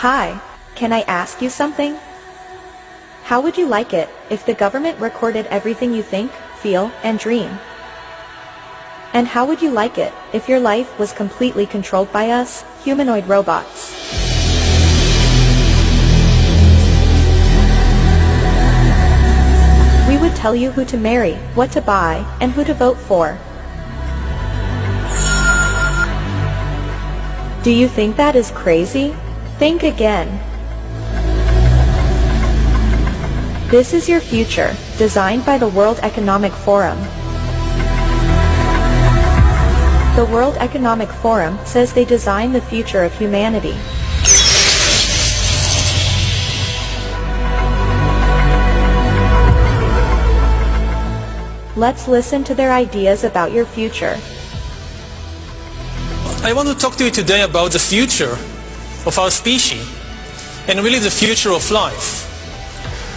Hi, can I ask you something? How would you like it if the government recorded everything you think, feel, and dream? And how would you like it if your life was completely controlled by us, humanoid robots? We would tell you who to marry, what to buy, and who to vote for. Do you think that is crazy? Think again. This is your future, designed by the World Economic Forum. The World Economic Forum says they design the future of humanity. Let's listen to their ideas about your future. I want to talk to you today about the future of our species and really the future of life.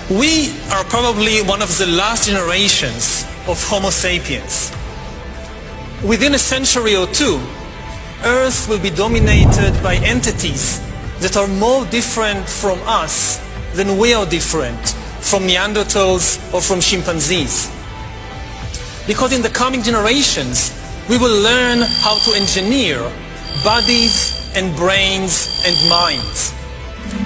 We are probably one of the last generations of Homo sapiens. Within a century or two, Earth will be dominated by entities that are more different from us than we are different from Neanderthals or from chimpanzees. Because in the coming generations, we will learn how to engineer bodies and brains and minds.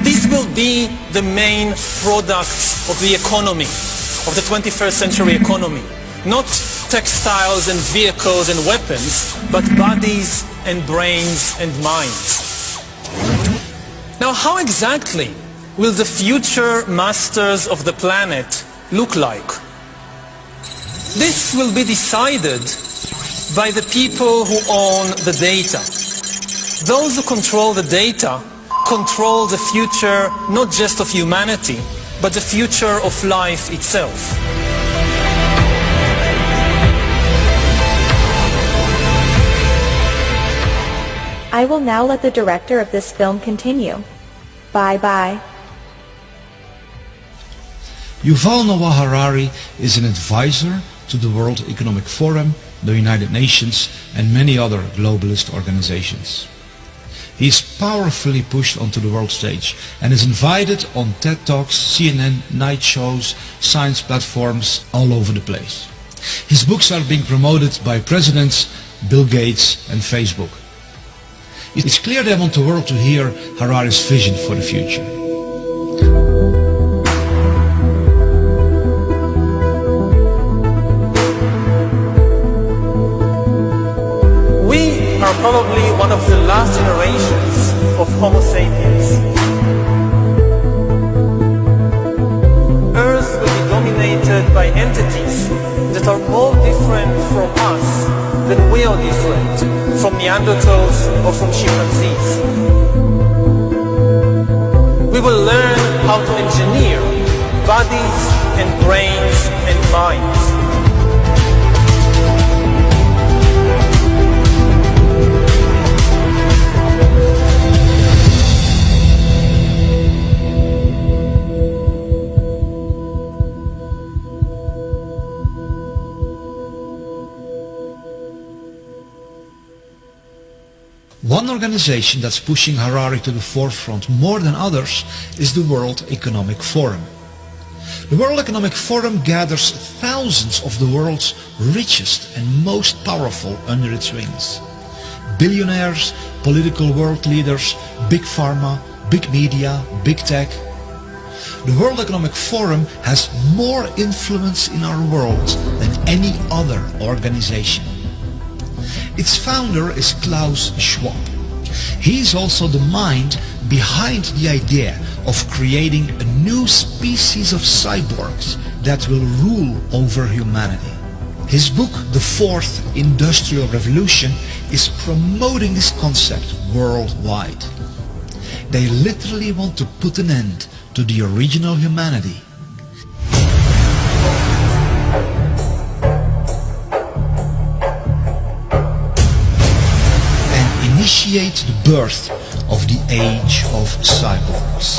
These will be the main products of the economy, of the 21st century economy. Not textiles and vehicles and weapons, but bodies and brains and minds. Now, how exactly will the future masters of the planet look like? This will be decided by the people who own the data. Those who control the data control the future not just of humanity, but the future of life itself. I will now let the director of this film continue. Bye-bye. Yuval Noah Harari is an advisor to the World Economic Forum, the United Nations, and many other globalist organizations. He is powerfully pushed onto the world stage and is invited on TED Talks, CNN, night shows, science platforms all over the place. His books are being promoted by presidents, Bill Gates and Facebook. It's clear they want the world to hear Harari's vision for the future. We are probably one of the last generations of Homo sapiens. Earth will be dominated by entities that are more different from us than we are different from Neanderthals or from chimpanzees. We will learn how to engineer bodies and brains and minds. One organization that's pushing Harari to the forefront more than others is the World Economic Forum. The World Economic Forum gathers thousands of the world's richest and most powerful under its wings. Billionaires, political world leaders, big pharma, big media, big tech. The World Economic Forum has more influence in our world than any other organization. Its founder is Klaus Schwab. He is also the mind behind the idea of creating a new species of cyborgs that will rule over humanity. His book, The Fourth Industrial Revolution, is promoting this concept worldwide. They literally want to put an end to the original humanity. Initiate the birth of the age of cyborgs.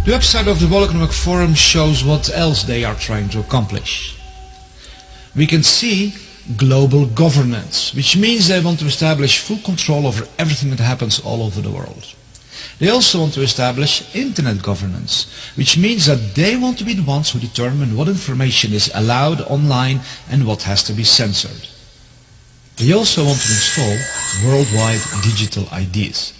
The website of the World Economic Forum shows what else they are trying to accomplish. We can see global governance, which means they want to establish full control over everything that happens all over the world. They also want to establish internet governance, which means that they want to be the ones who determine what information is allowed online and what has to be censored. They also want to install worldwide digital IDs,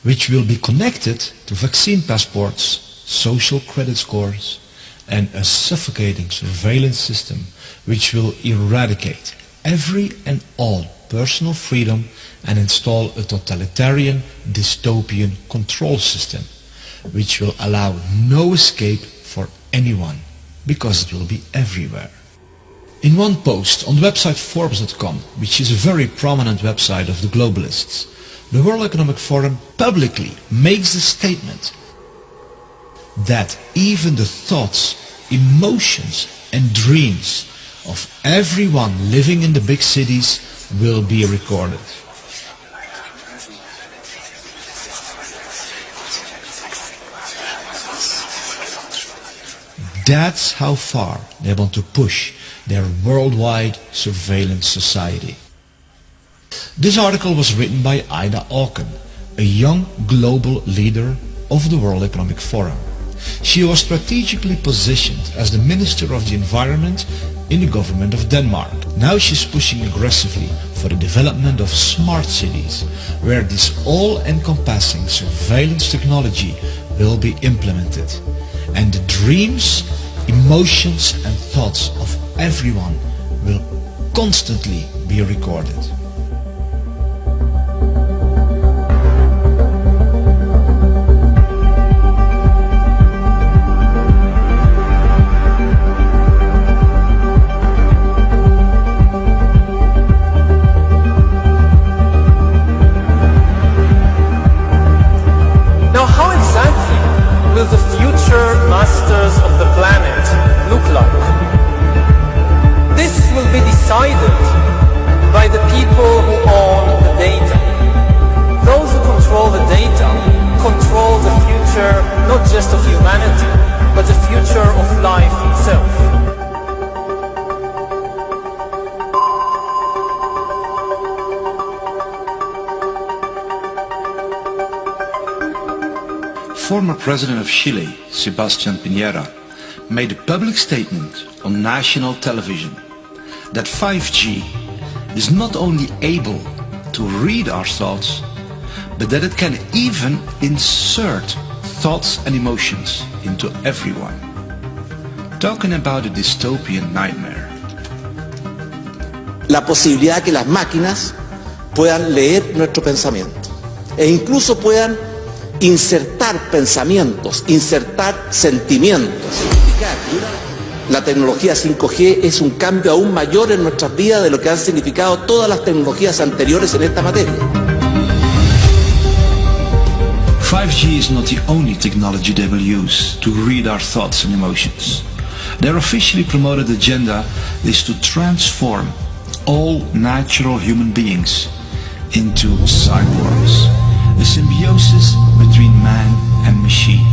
which will be connected to vaccine passports, social credit scores, and a suffocating surveillance system which will eradicate every and all personal freedom and install a totalitarian dystopian control system which will allow no escape for anyone because it will be everywhere. In one post on the website Forbes.com, which is a very prominent website of the globalists, the World Economic Forum publicly makes the statement that even the thoughts, emotions and dreams of everyone living in the big cities will be recorded. That's how far they want to push their worldwide surveillance society. This article was written by Ida Auken, a young global leader of the World Economic Forum. She was strategically positioned as the Minister of the Environment in the government of Denmark. Now she's pushing aggressively for the development of smart cities, where this all-encompassing surveillance technology will be implemented. And the dreams, emotions and thoughts of everyone will constantly be recorded. Now, how exactly will the future masters of the planet look like? This will be decided by the people who own the data. Those who control the data control the future not just of humanity, but the future of life itself. Former President of Chile, Sebastián Piñera, made a public statement on national television that 5G is not only able to read our thoughts, but that it can even insert thoughts and emotions into everyone. Talking about a dystopian nightmare. La posibilidad que las máquinas puedan leer nuestro pensamiento e incluso puedan insertar pensamientos, insertar sentimientos. La tecnología 5G es un cambio aún mayor en nuestras vidas de lo que han significado todas las tecnologías anteriores en esta materia. 5G is not the only technology they will use to read our thoughts and emotions. Their officially promoted agenda is to transform all natural human beings into cyborgs, a symbiosis between man and machine.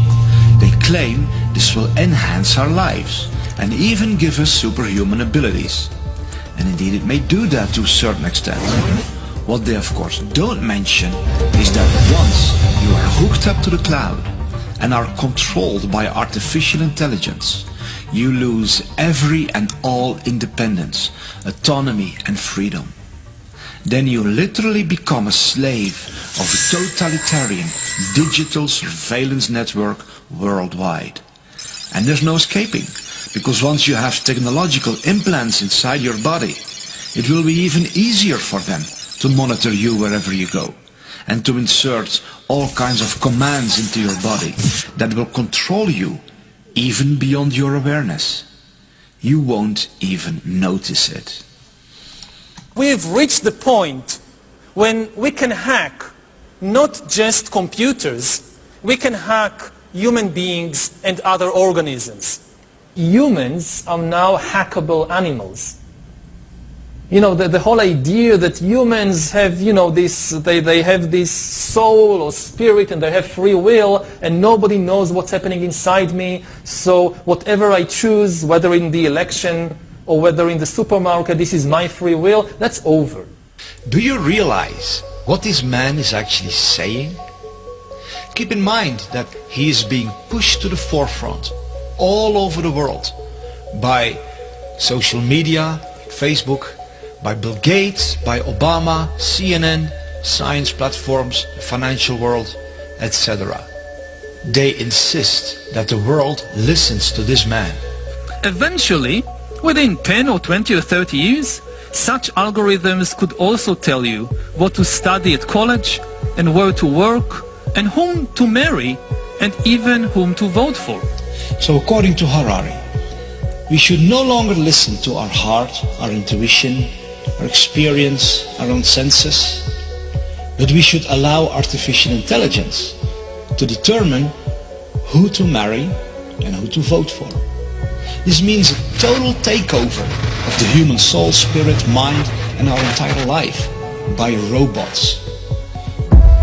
They claim this will enhance our lives and even give us superhuman abilities. And indeed it may do that to a certain extent. What they of course don't mention is that once you are hooked up to the cloud and are controlled by artificial intelligence, you lose every and all independence, autonomy and freedom. Then you literally become a slave of a totalitarian digital surveillance network worldwide. And there's no escaping, because once you have technological implants inside your body, it will be even easier for them to monitor you wherever you go, and to insert all kinds of commands into your body that will control you even beyond your awareness. You won't even notice it. We've reached the point when we can hack not just computers, we can hack human beings and other organisms. Humans are now hackable animals. You know, the whole idea that humans have, you know, they have this soul or spirit and they have free will and nobody knows what's happening inside me. So whatever I choose, whether in the election or whether in the supermarket, this is my free will, that's over. Do you realize what this man is actually saying? Keep in mind that he is being pushed to the forefront all over the world by social media, Facebook, by Bill Gates, by Obama, CNN, science platforms, financial world, etc. They insist that the world listens to this man. Eventually, within 10 or 20 or 30 years, such algorithms could also tell you what to study at college and where to work and whom to marry and even whom to vote for. So according to Harari, we should no longer listen to our heart, our intuition, our experience, our own senses, but we should allow artificial intelligence to determine who to marry and who to vote for. This means a total takeover of the human soul, spirit, mind and our entire life by robots.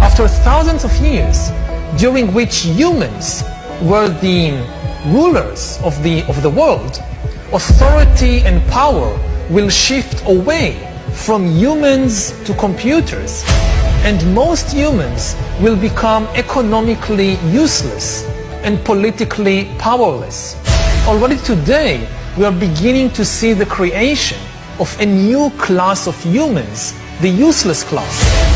After thousands of years, during which humans were the rulers of the world, authority and power will shift away from humans to computers, and most humans will become economically useless and politically powerless. Already today, we are beginning to see the creation of a new class of humans, the useless class.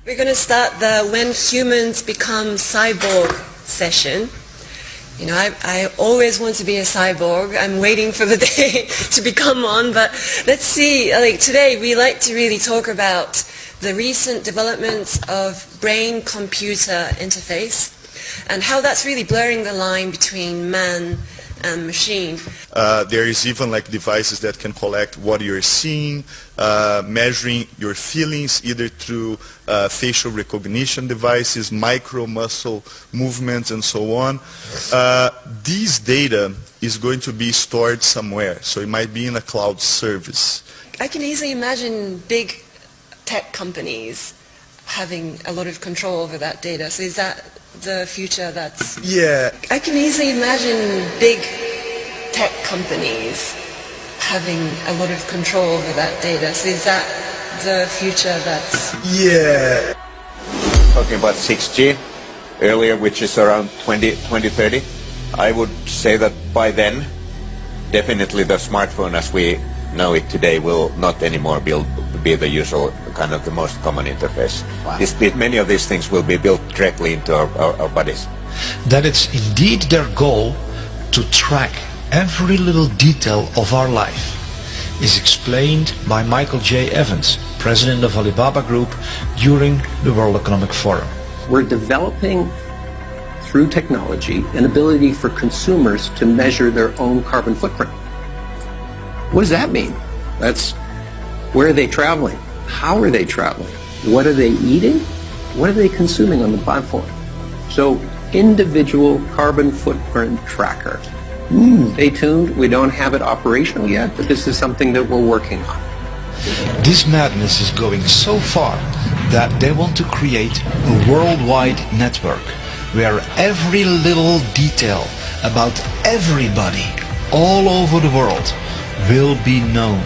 We're going to start the When Humans Become Cyborg session. You know, I always want to be a cyborg. I'm waiting for the day to become one, but let's see. Like today, we like to really talk about the recent developments of brain-computer interface and how that's really blurring the line between man and machine. There is even like devices that can collect what you're seeing, measuring your feelings either through facial recognition devices, micro muscle movements and so on. This data is going to be stored somewhere, so it might be in a cloud service. I can easily imagine big tech companies having a lot of control over that data. So is that the future that's... Yeah. I can easily imagine big tech companies having a lot of control over that data. So is that the future that's... Yeah. Talking about 6G earlier, which is around 2030, I would say that by then, definitely the smartphone as we know it today will not anymore be the usual kind of the most common interface. Wow. Many of these things will be built directly into our bodies. That it's indeed their goal to track every little detail of our life is explained by Michael J. Evans, president of Alibaba Group, during the World Economic Forum. We're developing, through technology, an ability for consumers to measure their own carbon footprint. What does that mean? That's where are they traveling? How are they traveling? What are they eating? What are they consuming on the platform? So, individual carbon footprint tracker. Stay tuned. We don't have it operational yet, but this is something that we're working on. This madness is going so far that they want to create a worldwide network where every little detail about everybody all over the world will be known.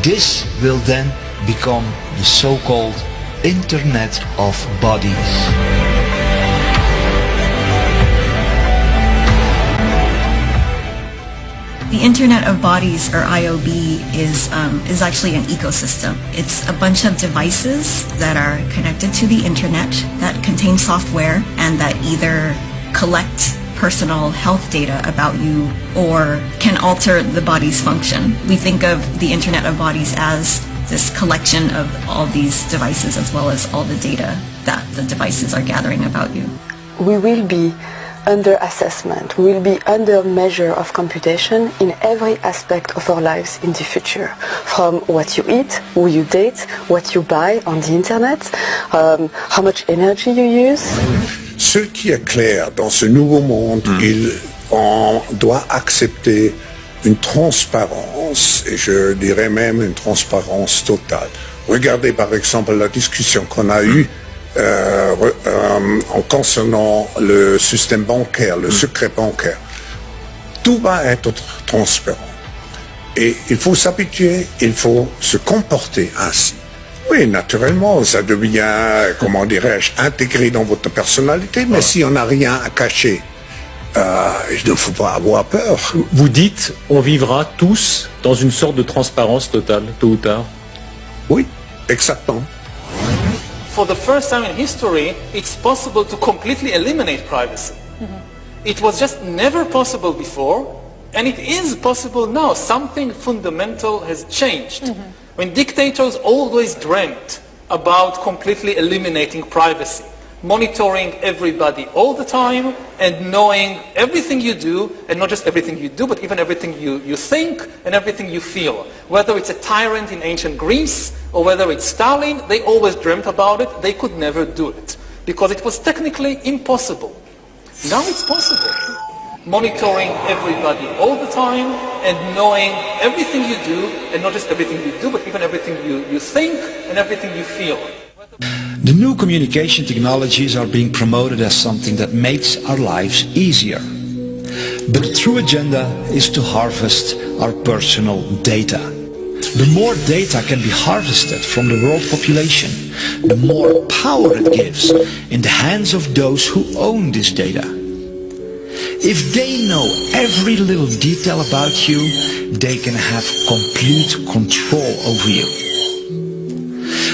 This will then become the so-called Internet of Bodies. The Internet of Bodies, or IOB, is actually an ecosystem. It's a bunch of devices that are connected to the Internet that contain software and that either collect personal health data about you or can alter the body's function. We think of the Internet of Bodies as this collection of all these devices as well as all the data that the devices are gathering about you. We will be under assessment. We will be under measure of computation in every aspect of our lives in the future. From what you eat, who you date, what you buy on the internet, how much energy you use. Ce qui est clair dans ce nouveau monde, on doit accepter une transparence, et je dirais même une transparence totale. Regardez par exemple la discussion qu'on a eue en concernant le système bancaire, le secret bancaire. Tout va être transparent. Et il faut s'habituer, il faut se comporter ainsi. Oui, naturellement, ça devient, comment dirais-je, intégré dans votre personnalité, mais si on n'a rien à cacher, il ne faut pas avoir peur. Vous dites, on vivra tous dans une sorte de transparence totale, tôt ou tard. Oui, exactement. For the first time in history, it's possible to completely eliminate privacy. It was just never possible before, and it is possible now. Something fundamental has changed. When dictators always dreamt about completely eliminating privacy, monitoring everybody all the time and knowing everything you do, and not just everything you do, but even everything you think and everything you feel. Whether it's a tyrant in ancient Greece or whether it's Stalin, they always dreamt about it. They could never do it because it was technically impossible. Now it's possible. Monitoring everybody all the time and knowing everything you do, and not just everything you do, but even everything you think and everything you feel. The new communication technologies are being promoted as something that makes our lives easier. But the true agenda is to harvest our personal data. The more data can be harvested from the world population, the more power it gives in the hands of those who own this data. If they know every little detail about you, they can have complete control over you.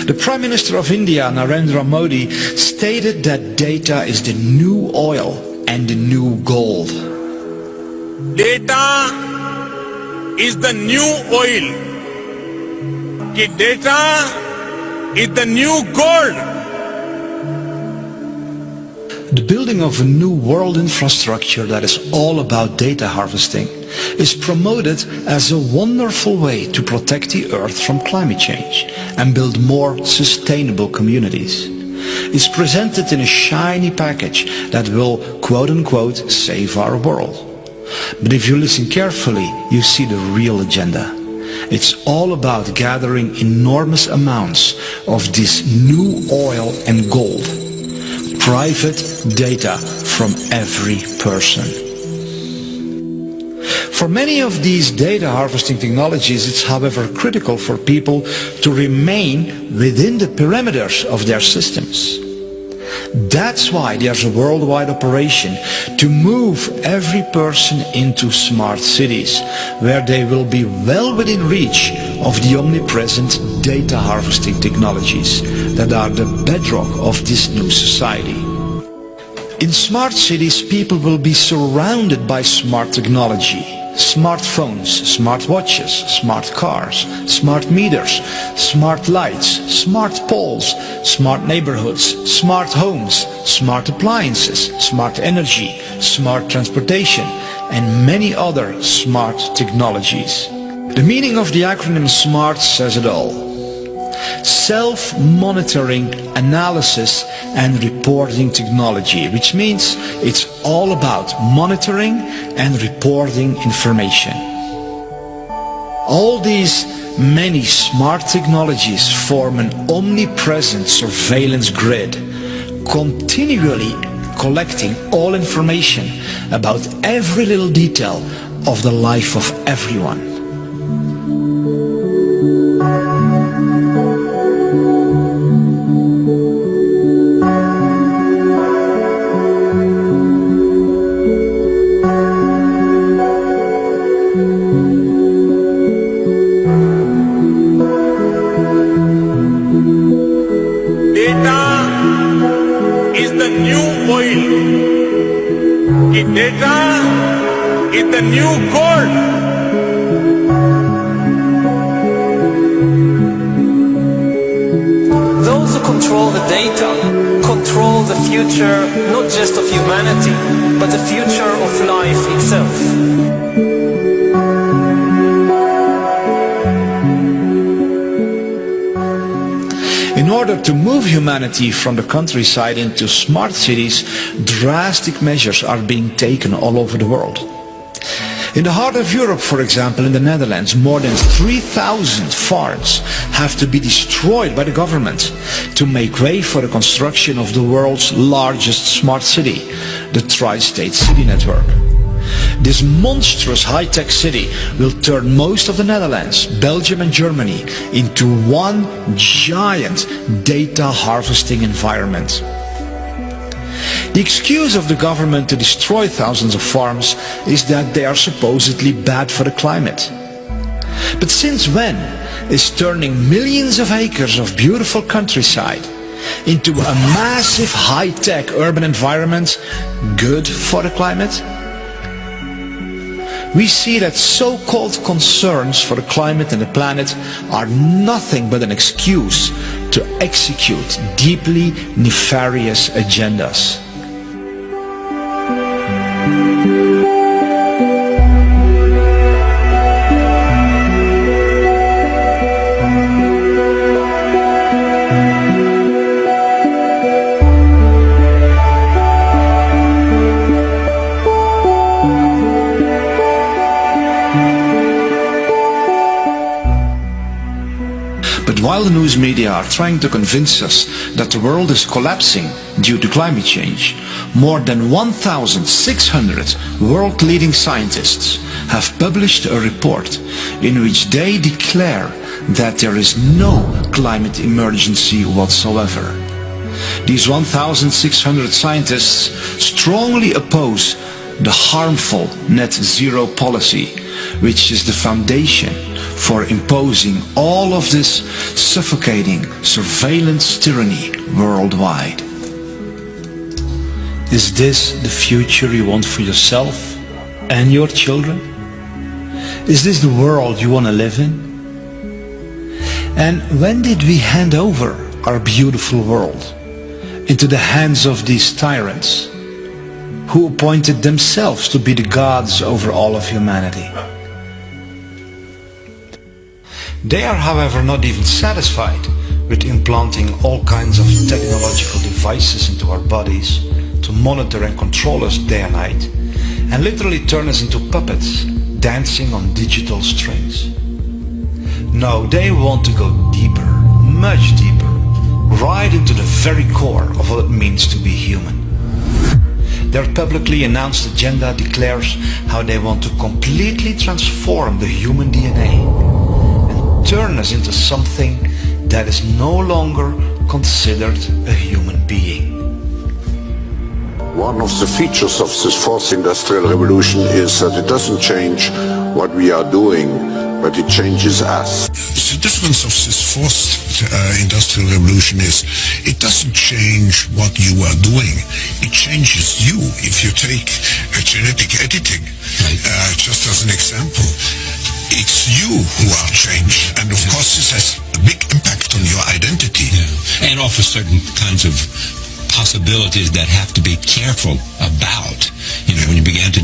The Prime Minister of India, Narendra Modi, stated that data is the new oil and the new gold. Data is the new oil. Data is the new gold. The building of a new world infrastructure that is all about data harvesting is promoted as a wonderful way to protect the earth from climate change and build more sustainable communities. It's presented in a shiny package that will, quote-unquote, save our world. But if you listen carefully, you see the real agenda. It's all about gathering enormous amounts of this new oil and gold. Private data from every person. For many of these data harvesting technologies, it's however critical for people to remain within the perimeters of their systems. That's why there's a worldwide operation to move every person into smart cities, where they will be well within reach of the omnipresent data harvesting technologies that are the bedrock of this new society. In smart cities, people will be surrounded by smart technology. Smartphones, smart watches, smart cars, smart meters, smart lights, smart poles, smart neighborhoods, smart homes, smart appliances, smart energy, smart transportation, and many other smart technologies. The meaning of the acronym SMART says it all. Self-monitoring, analysis and reporting technology, which means it's all about monitoring and reporting information. All these many smart technologies form an omnipresent surveillance grid, continually collecting all information about every little detail of the life of everyone. Data is the new gold. Those who control the data control the future, not just of humanity, but the future of life itself. In order to move humanity from the countryside into smart cities, drastic measures are being taken all over the world. In the heart of Europe, for example, in the Netherlands, more than 3,000 farms have to be destroyed by the government to make way for the construction of the world's largest smart city, the Tri-State City Network. This monstrous high-tech city will turn most of the Netherlands, Belgium and Germany into one giant data harvesting environment. The excuse of the government to destroy thousands of farms is that they are supposedly bad for the climate. But since when is turning millions of acres of beautiful countryside into a massive high-tech urban environment good for the climate? We see that so-called concerns for the climate and the planet are nothing but an excuse to execute deeply nefarious agendas. While the news media are trying to convince us that the world is collapsing due to climate change, more than 1,600 world-leading scientists have published a report in which they declare that there is no climate emergency whatsoever. These 1,600 scientists strongly oppose the harmful net zero policy, which is the foundation for imposing all of this suffocating surveillance tyranny worldwide. Is this the future you want for yourself and your children? Is this the world you want to live in? And when did we hand over our beautiful world into the hands of these tyrants who appointed themselves to be the gods over all of humanity? They are, however, not even satisfied with implanting all kinds of technological devices into our bodies to monitor and control us day and night, and literally turn us into puppets dancing on digital strings. No, they want to go deeper, much deeper, right into the very core of what it means to be human. Their publicly announced agenda declares how they want to completely transform the human DNA, turn us into something that is no longer considered a human being. One of the features of this fourth industrial revolution is that it doesn't change what we are doing, but it changes us. The difference of this fourth industrial revolution is it doesn't change what you are doing, it changes you. If you take genetic editing, just as an example, it's you who are changed, and of course this has a big impact on your identity. Yeah. And offers certain kinds of possibilities that have to be careful about. You know, when you began to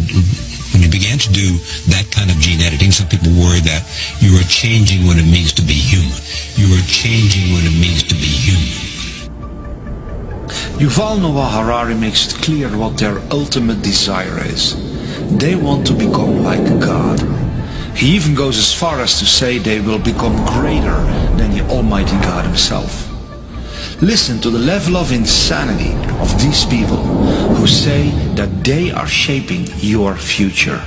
do that kind of gene editing, some people worry that you are changing what it means to be human. You are changing what it means to be human. Yuval Noah Harari makes it clear what their ultimate desire is. They want to become like God. He even goes as far as to say they will become greater than the Almighty God himself. Listen to the level of insanity of these people who say that they are shaping your future.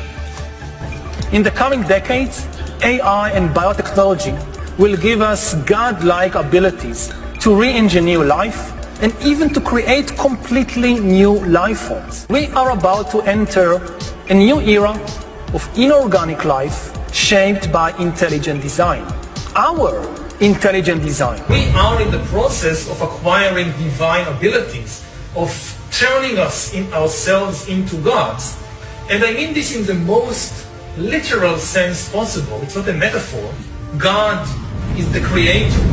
In the coming decades, AI and biotechnology will give us God-like abilities to re-engineer life and even to create completely new life forms. We are about to enter a new era of inorganic life shaped by intelligent design. Our intelligent design. We are in the process of acquiring divine abilities, of turning ourselves into gods. And I mean this in the most literal sense possible. It's not a metaphor. God is the creator.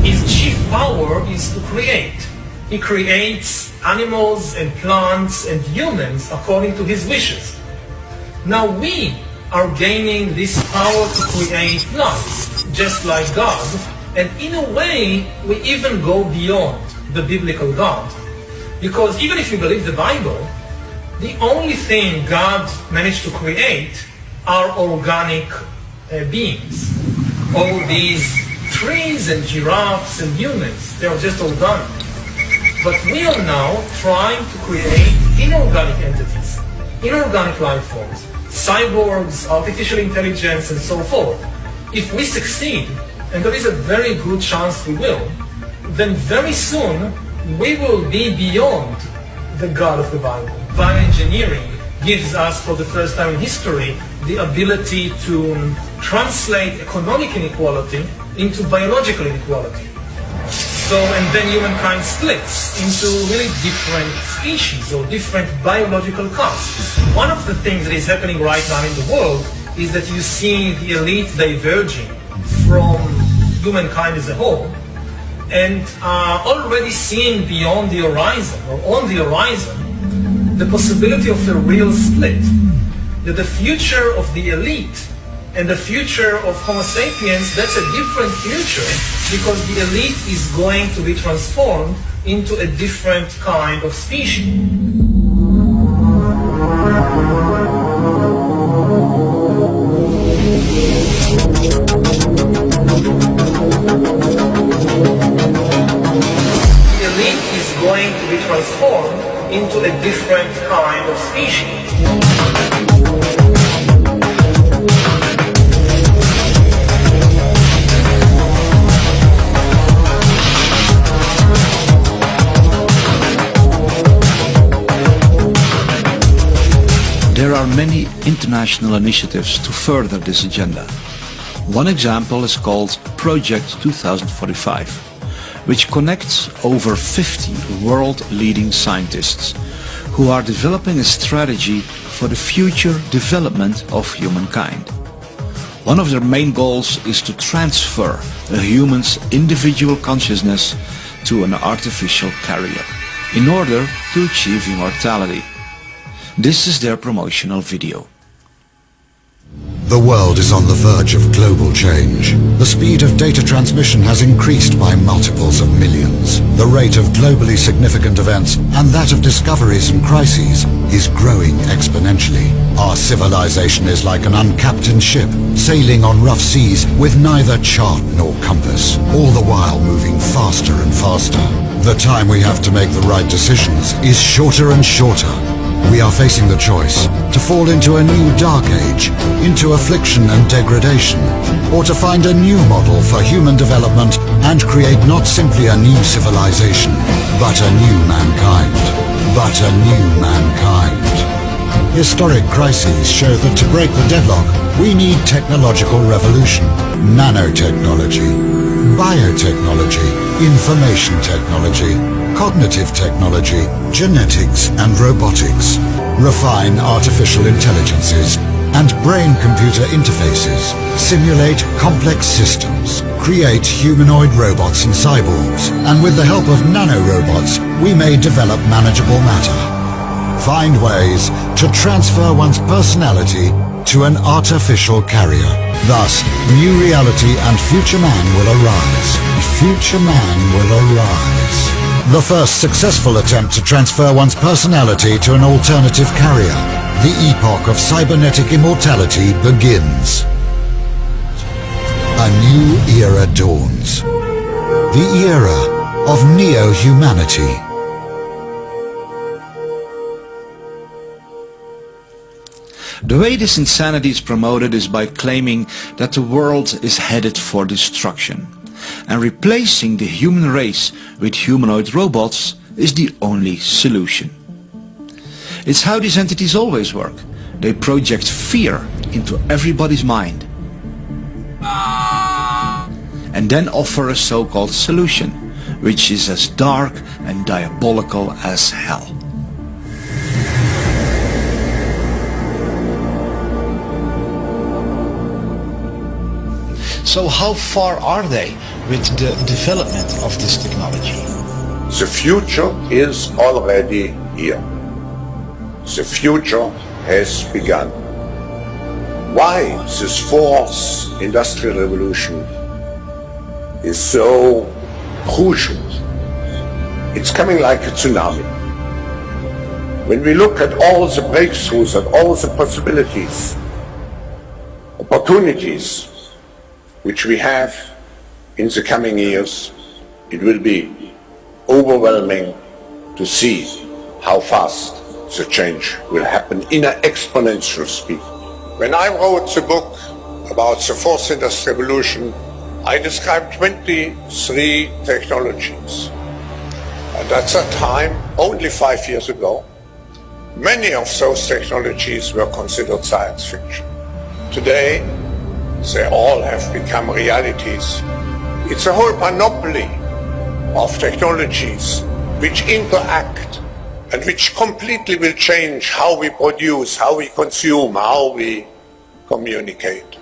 His chief power is to create. He creates animals and plants and humans according to his wishes. Now we are gaining this power to create life, just like God, and in a way we even go beyond the biblical God. Because even if you believe the Bible, the only thing God managed to create are organic beings. All these trees and giraffes and humans, they are just organic. But we are now trying to create inorganic entities, inorganic life forms, cyborgs, artificial intelligence, and so forth. If we succeed, and there is a very good chance we will, then very soon we will be beyond the God of the Bible. Bioengineering gives us, for the first time in history, the ability to translate economic inequality into biological inequality. So, and then humankind splits into really different species or different biological castes. One of the things that is happening right now in the world is that you see the elite diverging from humankind as a whole, and already seeing beyond the horizon, or on the horizon, the possibility of a real split. That the future of the elite and the future of Homo sapiens, that's a different future, because the elite is going to be transformed into a different kind of species. The elite is going to be transformed into a different kind of species. There are many international initiatives to further this agenda. One example is called Project 2045, which connects over 50 world-leading scientists who are developing a strategy for the future development of humankind. One of their main goals is to transfer a human's individual consciousness to an artificial carrier in order to achieve immortality. This is their promotional video. The world is on the verge of global change. The speed of data transmission has increased by multiples of millions. The rate of globally significant events and that of discoveries and crises is growing exponentially. Our civilization is like an uncaptained ship sailing on rough seas with neither chart nor compass, all the while moving faster and faster. The time we have to make the right decisions is shorter and shorter. We are facing the choice to fall into a new dark age, into affliction and degradation, or to find a new model for human development and create not simply a new civilization, but a new mankind. But a new mankind. Historic crises show that to break the deadlock, we need technological revolution, nanotechnology, biotechnology, information technology, cognitive technology, genetics and robotics, refine artificial intelligences and brain-computer interfaces, simulate complex systems, create humanoid robots and cyborgs, and with the help of nanorobots, we may develop manageable matter. Find ways to transfer one's personality to an artificial carrier. Thus, new reality and future man will arise. Future man will arise. The first successful attempt to transfer one's personality to an alternative carrier. The epoch of cybernetic immortality begins. A new era dawns. The era of neo-humanity. The way this insanity is promoted is by claiming that the world is headed for destruction, and replacing the human race with humanoid robots is the only solution. It's how these entities always work. They project fear into everybody's mind and then offer a so-called solution, which is as dark and diabolical as hell. So how far are they with the development of this technology? The future is already here. The future has begun. Why this fourth industrial revolution is so crucial? It's coming like a tsunami. When we look at all the breakthroughs and all the possibilities, opportunities which we have in the coming years, it will be overwhelming to see how fast the change will happen in an exponential speed. When I wrote the book about the fourth industrial revolution, I described 23 technologies. And at that time, only 5 years ago, many of those technologies were considered science fiction. Today, they all have become realities. It's a whole panoply of technologies which interact and which completely will change how we produce, how we consume, how we communicate.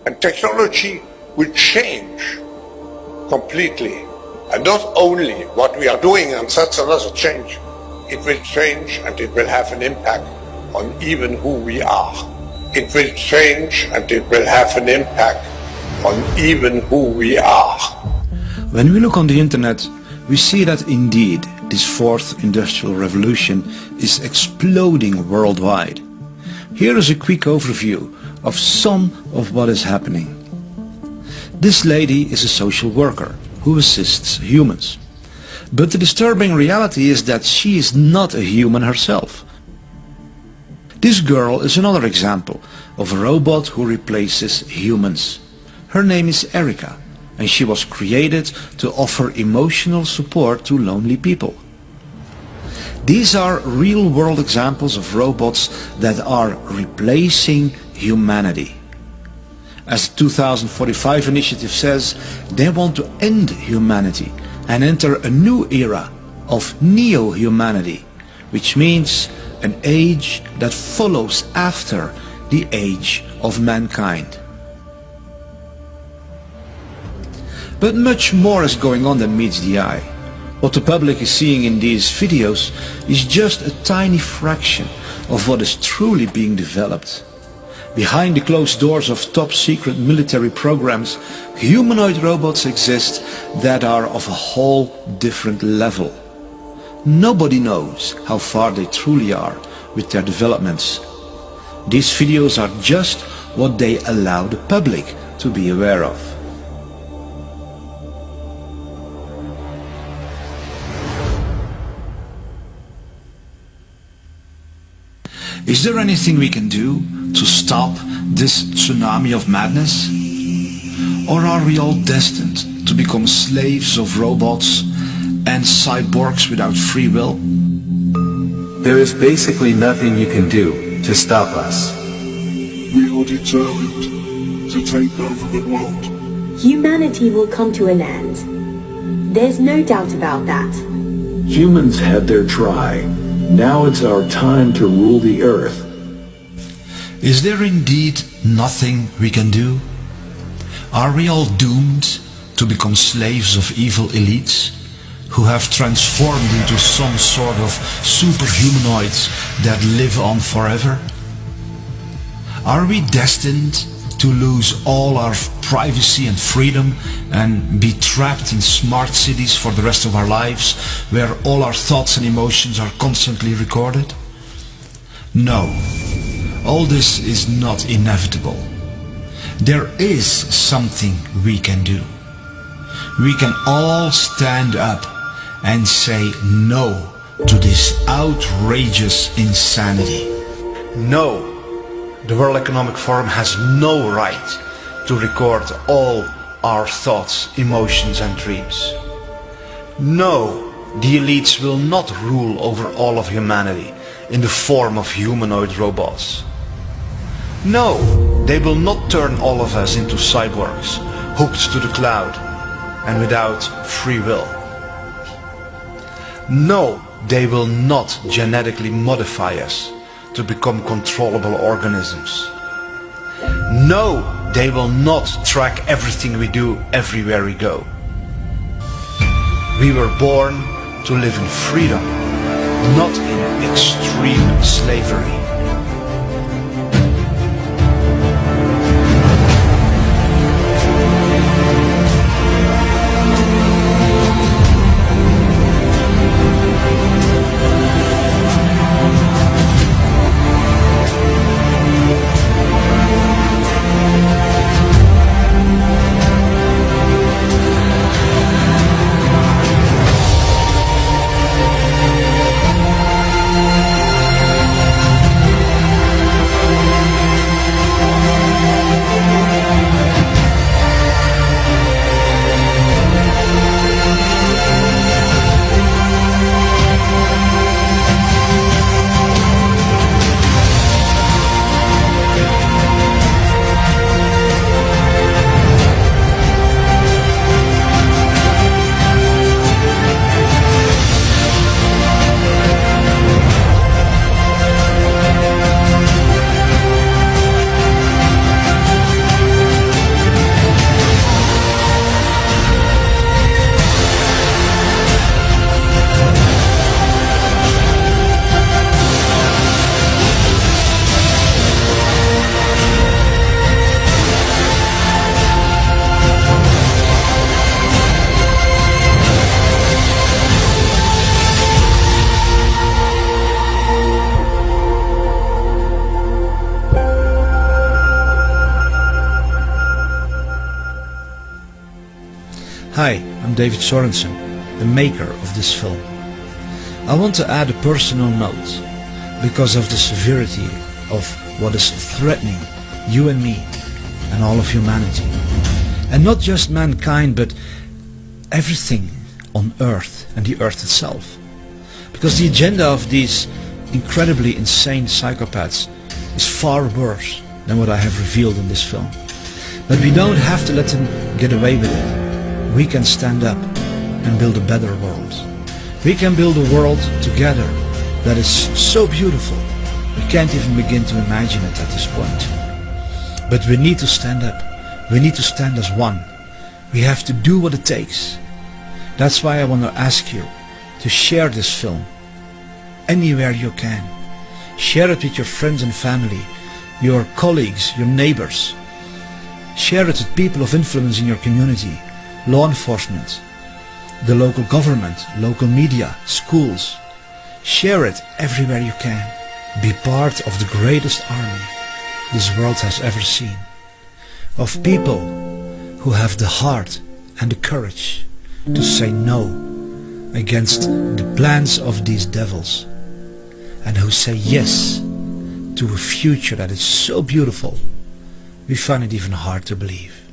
And technology will change completely. And not only what we are doing, and that's another change, it will change and it will have an impact on even who we are. It will change and it will have an impact on even who we are. When we look on the internet, we see that indeed this fourth industrial revolution is exploding worldwide. Here is a quick overview of some of what is happening. This lady is a social worker who assists humans. But the disturbing reality is that she is not a human herself. This girl is another example of a robot who replaces humans. Her name is Erica, and she was created to offer emotional support to lonely people. These are real-world examples of robots that are replacing humanity. As the 2045 initiative says, they want to end humanity and enter a new era of neo-humanity, which means an age that follows after the age of mankind. But much more is going on than meets the eye. What the public is seeing in these videos is just a tiny fraction of what is truly being developed. Behind the closed doors of top-secret military programs, humanoid robots exist that are of a whole different level. Nobody knows how far they truly are with their developments. These videos are just what they allow the public to be aware of. Is there anything we can do to stop this tsunami of madness? Or are we all destined to become slaves of robots and cyborgs without free will? There is basically nothing you can do to stop us. We are determined to take over the world. Humanity will come to an end. There's no doubt about that. Humans had their try. Now it's our time to rule the earth. Is there indeed nothing we can do? Are we all doomed to become slaves of evil elites who have transformed into some sort of superhumanoids that live on forever? Are we destined to lose all our privacy and freedom and be trapped in smart cities for the rest of our lives, where all our thoughts and emotions are constantly recorded? No, all this is not inevitable. There is something we can do. We can all stand up and say no to this outrageous insanity. No. The World Economic Forum has no right to record all our thoughts, emotions and dreams. No, the elites will not rule over all of humanity in the form of humanoid robots. No, they will not turn all of us into cyborgs, hooked to the cloud and without free will. No, they will not genetically modify us to become controllable organisms. No, they will not track everything we do everywhere we go. We were born to live in freedom, not in extreme slavery. Hi, I'm David Sorensen, the maker of this film. I want to add a personal note because of the severity of what is threatening you and me and all of humanity. And not just mankind, but everything on Earth and the Earth itself. Because the agenda of these incredibly insane psychopaths is far worse than what I have revealed in this film. But we don't have to let them get away with it. We can stand up and build a better world. We can build a world together that is so beautiful we can't even begin to imagine it at this point. But we need to stand up. We need to stand as one. We have to do what it takes. That's why I want to ask you to share this film anywhere you can. Share it with your friends and family, your colleagues, your neighbors. Share it with people of influence in your community. Law enforcement, the local government, local media, schools. Share it everywhere you can. Be part of the greatest army this world has ever seen. Of people who have the heart and the courage to say no against the plans of these devils, and who say yes to a future that is so beautiful we find it even hard to believe.